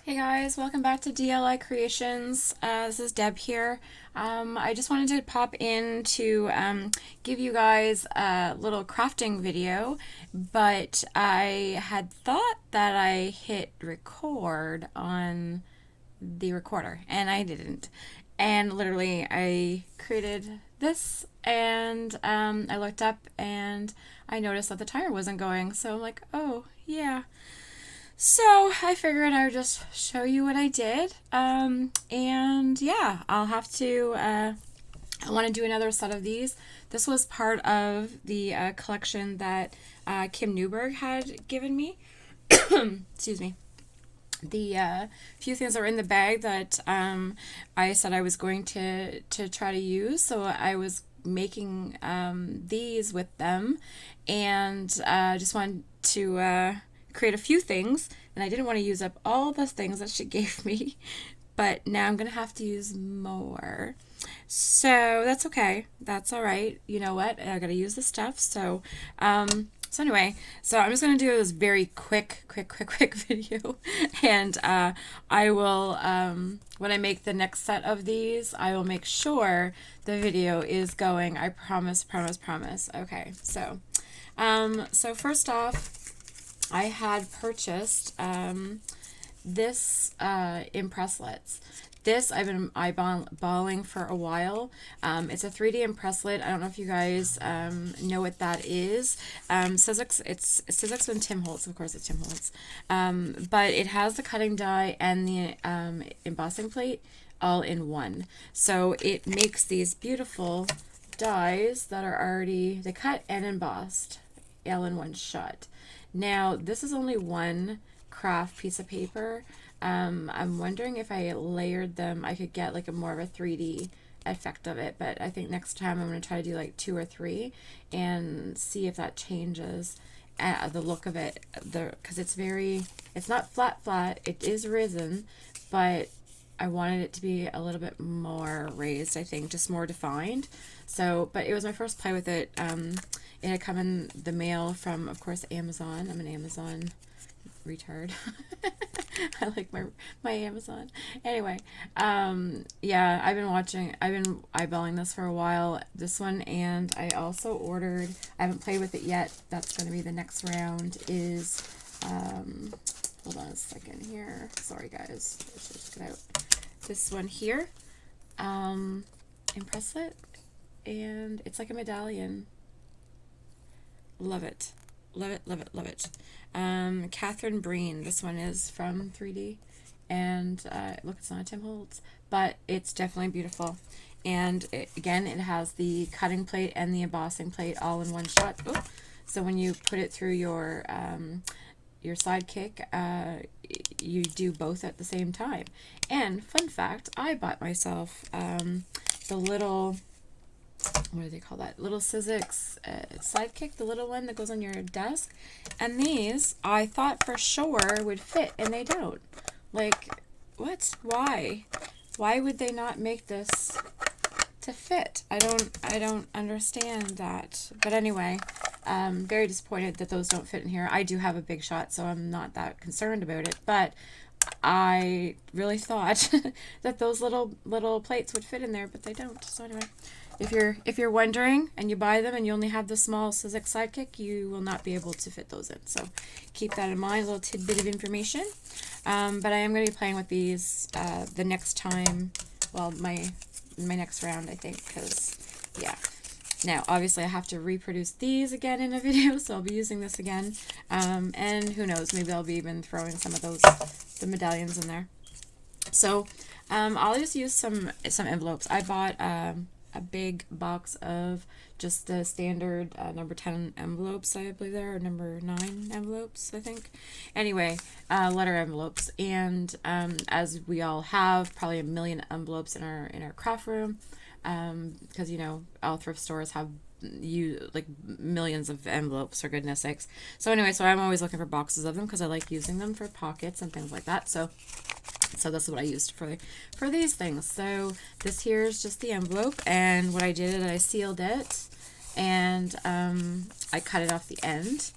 Hey guys, welcome back to DLI Creations. This is Deb here. I just wanted to pop in to give you guys a little crafting video, but I had thought that I hit record on the recorder and I didn't. And literally, I created this and I looked up and I noticed that the timer wasn't going. So I'm like, oh, yeah. So I figured I would just show you what I did. And yeah, I'll have to, I want to do another set of these. This was part of the collection that Kim Newberg had given me. Excuse me. The few things that were in the bag that I said I was going to try to use. So I was making these with them and just wanted to create a few things, and I didn't want to use up all the things that she gave me, but now I'm gonna have to use more. So that's okay. That's all right. You know what? I gotta use the stuff. So anyway, so I'm just gonna do this very quick video, and I will when I make the next set of these, I will make sure the video is going. I promise. Okay, so first off, I had purchased this Impresslets. This I've been eyeballing for a while. It's a 3D Impresslet. I don't know if you guys know what that is. Sizzix, it's Sizzix and Tim Holtz. Of course, it's Tim Holtz. But it has the cutting die and the embossing plate all in one. So it makes these beautiful dies that are already they cut and embossed all in one shot. Now, this is only one craft piece of paper. I'm wondering if I layered them, I could get like a more of a 3D effect of it, but I think next time I'm going to try to do like 2 or 3 and see if that changes the look of it. Because it's not flat, it is risen, but I wanted it to be a little bit more raised, I think, just more defined. So, but it was my first play with it. It had come in the mail from, of course, Amazon. I'm an Amazon retard. I like my Amazon. Anyway, yeah, I've been eyeballing this for a while, this one, and I also ordered, I haven't played with it yet. That's going to be the next round is, hold on a second here. Sorry, guys. Let's just get out this one here. Impresslet, and it's like a medallion. Love it. Love it. Catherine Breen. This one is from 3D. And look, it's not a Tim Holtz, but it's definitely beautiful. And again, it has the cutting plate and the embossing plate all in one shot. Ooh. So when you put it through your Sidekick, you do both at the same time. And fun fact, I bought myself the little, what do they call that? Little Sizzix Sidekick, the little one that goes on your desk. And these, I thought for sure would fit, and they don't. Like, what? Why? Why would they not make this to fit? I don't understand that. But anyway, very disappointed that those don't fit in here. I do have a big shot, so I'm not that concerned about it. But I really thought that those little plates would fit in there, but they don't. So anyway, if you're wondering and you buy them and you only have the small Sizzix Sidekick, you will not be able to fit those in. So keep that in mind, a little tidbit of information. But I am going to be playing with these the next time, well, my next round, I think, because, yeah. Now, obviously, I have to reproduce these again in a video, so I'll be using this again. And who knows, maybe I'll be even throwing some of the medallions in there. So I'll just use some envelopes. I bought a big box of just the standard number 10 envelopes, I believe there, or number 9 envelopes, I think. Anyway, letter envelopes, and as we all have, probably a million envelopes in our craft room, because you know all thrift stores have like millions of envelopes, for goodness sakes. So anyway, so I'm always looking for boxes of them because I like using them for pockets and things like that. So this is what I used for these things. So this here is just the envelope, and what I did is I sealed it, and I cut it off the end,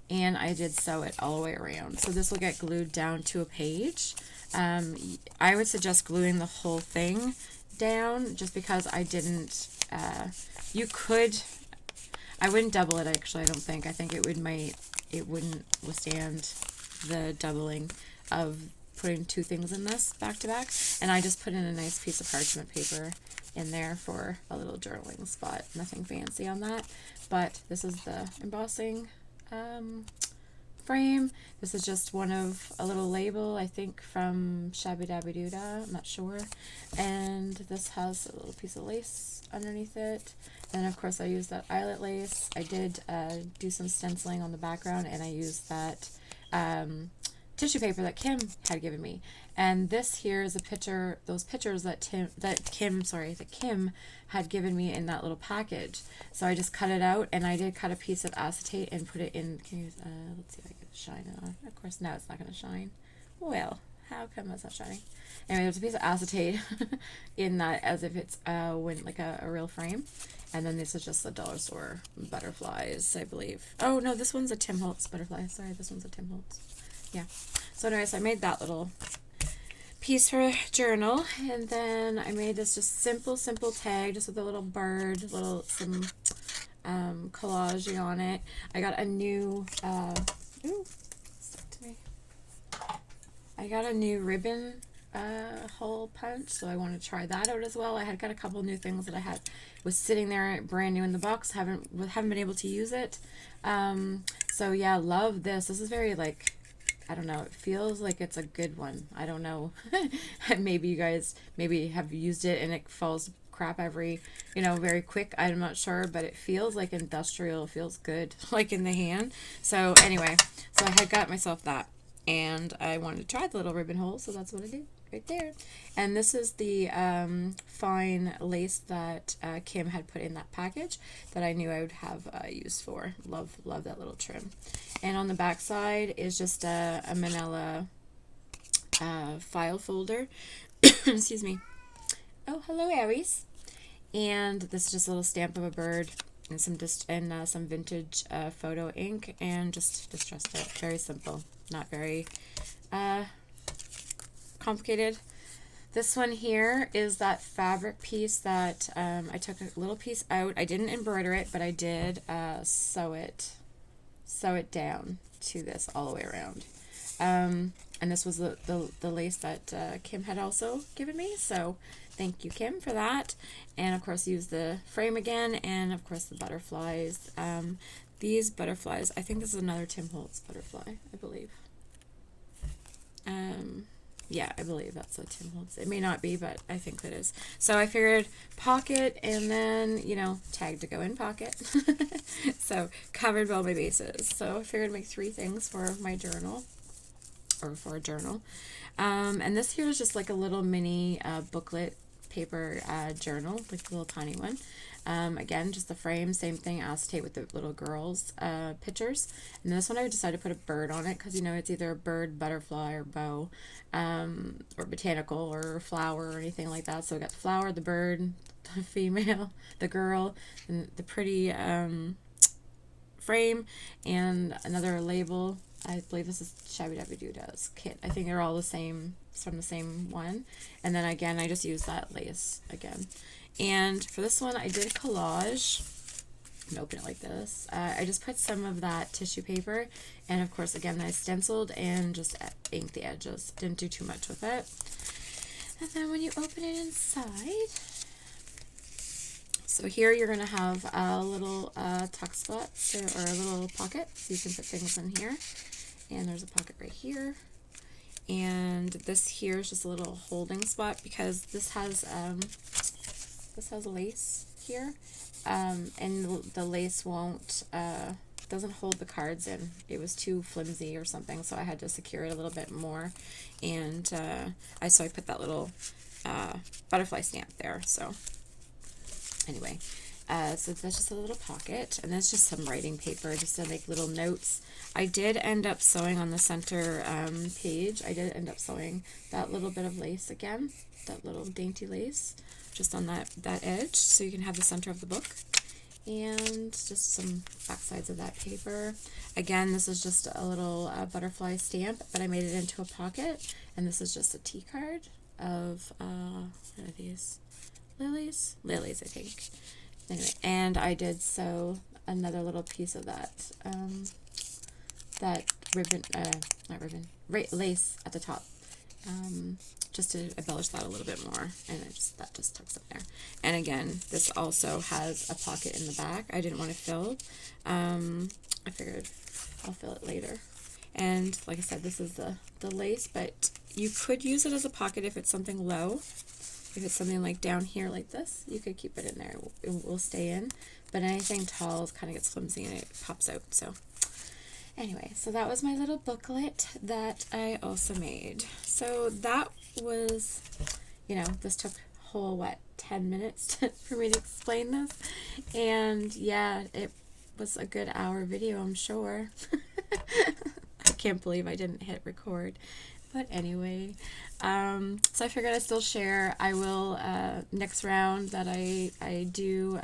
and I did sew it all the way around. So this will get glued down to a page. I would suggest gluing the whole thing down just because I didn't, you could, I wouldn't double it actually, I don't think. I think it wouldn't withstand the doubling of putting two things in this back to back. And I just put in a nice piece of parchment paper in there for a little journaling spot. Nothing fancy on that, but this is the embossing frame. This is just one of a little label, I think from Shabby Dabby Doodah, I'm not sure. And this has a little piece of lace underneath it. And of course I used that eyelet lace. I did do some stenciling on the background, and I used that tissue paper that Kim had given me. And this here is a picture, those pictures that Kim had given me in that little package. So I just cut it out, and I did cut a piece of acetate and put it in. Can you, let's see if I can shine it on. Of course, now it's not going to shine. Well, how come that's not shining? Anyway, there's a piece of acetate in that, as if it's like a real frame. And then this is just the dollar store butterflies, I believe. Oh no, this one's a Tim Holtz butterfly. Sorry, this one's a Tim Holtz. Yeah. So anyways, I made that little piece for a journal, and then I made this just simple tag just with a little bird, some collage on it. I got a new stuck to me. I got a new ribbon hole punch, so I want to try that out as well. I had got a couple new things that was sitting there brand new in the box. Haven't been able to use it. So yeah, love this. This is very like, I don't know, it feels like it's a good one. I don't know. Maybe you guys have used it and it falls crap very quick. I'm not sure, but it feels like industrial. It feels good, like in the hand. So anyway, so I had got myself that, and I wanted to try the little ribbon hole, so that's what I did right there. And this is the fine lace that Kim had put in that package that I knew I would have use for. Love that little trim. And on the back side is just a manila file folder. Excuse me. Oh, hello, Aries. And this is just a little stamp of a bird and some vintage photo ink, and just distressed it. Very simple, not very complicated. This one here is that fabric piece that I took a little piece out. I didn't embroider it, but I did sew it down to this all the way around. And this was the lace that Kim had also given me, so thank you, Kim, for that. And of course use the frame again, and of course the butterflies. These butterflies, I think this is another Tim Holtz butterfly, I believe. Yeah, I believe that's a Tim Holtz. It may not be, but I think that is. So I figured pocket, and then, tag to go in pocket. So covered all my bases. So I figured I'd make 3 things for my journal, or for a journal. And this here is just like a little mini booklet paper journal, like a little tiny one. Again, just the frame, same thing, acetate with the little girls' pictures. And this one I decided to put a bird on it because, it's either a bird, butterfly, or bow, or botanical, or flower, or anything like that. So we got the flower, the bird, the female, the girl, and the pretty frame, and another label. I believe this is Shabby Dabby Doodah's kit. I think they're all the same. It's from the same one. And then again, I just used that lace again. And for this one, I did collage. I'm gonna open it like this. I just put some of that tissue paper, and of course, again, I stenciled and just inked the edges. Didn't do too much with it. And then when you open it inside, so here you're gonna have a little tuck spot, or a little pocket, so you can put things in here. And there's a pocket right here. And this here is just a little holding spot because this has a lace here, and the lace doesn't hold the cards in. It was too flimsy or something, so I had to secure it a little bit more. And I put that little butterfly stamp there. So anyway, so that's just a little pocket, and that's just some writing paper just to make little notes. I did end up sewing on the center page. I did end up sewing that little bit of lace again, that little dainty lace, just on that edge, so you can have the center of the book. and just some back sides of that paper. Again, this is just a little butterfly stamp, but I made it into a pocket, and this is just a tea card of, what are these? Lilies? Lilies, I think. Anyway, and I did sew another little piece of that, that ribbon, not ribbon, lace at the top, just to embellish that a little bit more, and that just tucks up there. And again, this also has a pocket in the back. I didn't want to fill. I figured I'll fill it later. And like I said, this is the lace, but you could use it as a pocket if it's something low. If it's something like down here like this, you could keep it in there. It will stay in. But anything tall kind of gets flimsy and it pops out. So anyway, so that was my little booklet that I also made. So that was, this took a whole, 10 minutes for me to explain this. And yeah, it was a good hour video, I'm sure. I can't believe I didn't hit record. But anyway, so I figured I'd still share. I will, next round that I do,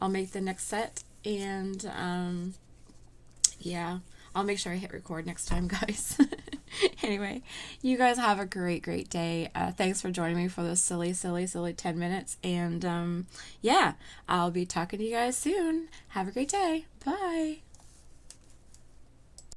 I'll make the next set, and yeah, I'll make sure I hit record next time, guys. Anyway, you guys have a great day. Thanks for joining me for this silly 10 minutes, and yeah, I'll be talking to you guys soon. Have a great day. Bye.